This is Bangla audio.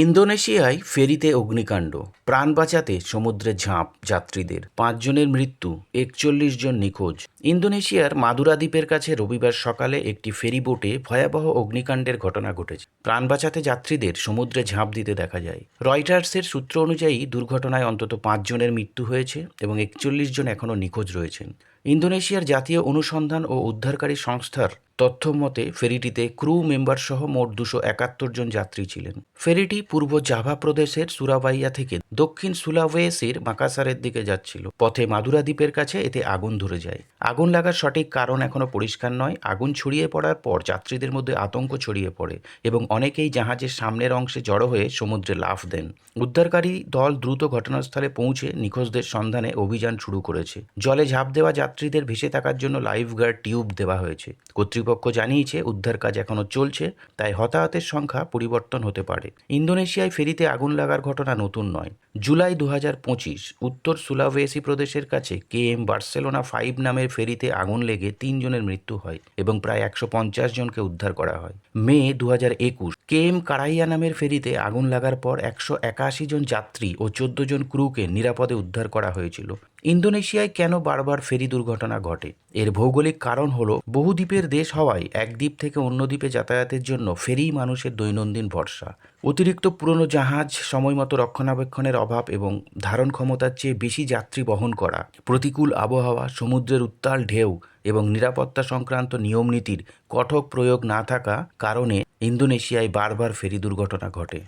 ইন্দোনেশিয়ায় ফেরিতে অগ্নিকাণ্ড, প্রাণ বাঁচাতে সমুদ্রে ঝাঁপ যাত্রীদের, ৫ জনের মৃত্যু, ৪১ জন নিখোঁজ। ইন্দোনেশিয়ার মাদুরা দ্বীপের কাছে রবিবার সকালে একটি ফেরিবোটে ভয়াবহ অগ্নিকাণ্ডের ঘটনা ঘটেছে। প্রাণ বাঁচাতে যাত্রীদের সমুদ্রে ঝাঁপ দিতে দেখা যায়। রয়টার্সের সূত্র অনুযায়ী দুর্ঘটনায় অন্তত ৫ জনের মৃত্যু হয়েছে এবং ৪১ জন এখনও নিখোঁজ রয়েছেন। ইন্দোনেশিয়ার জাতীয় অনুসন্ধান ও উদ্ধারকারী সংস্থার তথ্য মতে ফেরিটিতে ক্রু মেম্বার সহ মোট ২৭১ জন যাত্রী ছিলেন। ফেরিটি পূর্ব জাভা প্রদেশের সুরাবাইয়া থেকে দক্ষিণ সুলাওয়েসির মাকাসারের দিকে যাচ্ছিল। পথে মাদুরা দ্বীপের কাছে এতে আগুন ধরে যায়। আগুন লাগার সঠিক কারণ এখনও পরিষ্কার নয়। আগুন ছড়িয়ে পড়ার পর যাত্রীদের মধ্যে আতঙ্ক ছড়িয়ে পড়ে এবং অনেকেই জাহাজের সামনের অংশে জড়ো হয়ে সমুদ্রে লাফ দেন। উদ্ধারকারী দল দ্রুত ঘটনাস্থলে পৌঁছে নিখোঁজদের সন্ধানে অভিযান শুরু করেছে। জলে ঝাঁপ দেওয়া যাত্রীদের ভেসে থাকার জন্য লাইফগার্ড টিউব দেওয়া হয়েছে। কর্তৃপক্ষ জানিয়েছে উদ্ধার কাজ এখনও চলছে, তাই হতাহতের সংখ্যা পরিবর্তন হতে পারে। ইন্দোনেশিয়ায় ফেরিতে আগুন লাগার ঘটনা নতুন নয়। জুলাই ২০২৫ উত্তর সুলাওয়েসি প্রদেশের কাছে কেএম বার্সেলোনা ৫ নামের ফেরিতে আগুন লেগে ৩ জনের মৃত্যু হয় এবং প্রায় ১৫০ জনকে উদ্ধার করা হয়। মে ২০২১ কেএম কারাইয়া নামের ফেরিতে আগুন লাগার পর ১৮১ জন যাত্রী ও ১৪ জন ক্রুকে নিরাপদে উদ্ধার করা হয়েছিল। ইন্দোনেশিয়ায় কেন বারবার ফেরি দুর্ঘটনা ঘটে? এর ভৌগোলিক কারণ হল বহু দ্বীপের দেশ হওয়ায় এক দ্বীপ থেকে অন্য দ্বীপে যাতায়াতের জন্য ফেরিই মানুষের দৈনন্দিন ভরসা। অতিরিক্ত পুরনো জাহাজ, সময়মতো রক্ষণাবেক্ষণের অভাব এবং ধারণ ক্ষমতার চেয়ে বেশি যাত্রী বহন করা, প্রতিকূল আবহাওয়া, সমুদ্রের উত্তাল ঢেউ এবং নিরাপত্তা সংক্রান্ত নিয়মনীতির কঠোর প্রয়োগ না থাকা কারণে ইন্দোনেশিয়ায় বারবার ফেরি দুর্ঘটনা ঘটে।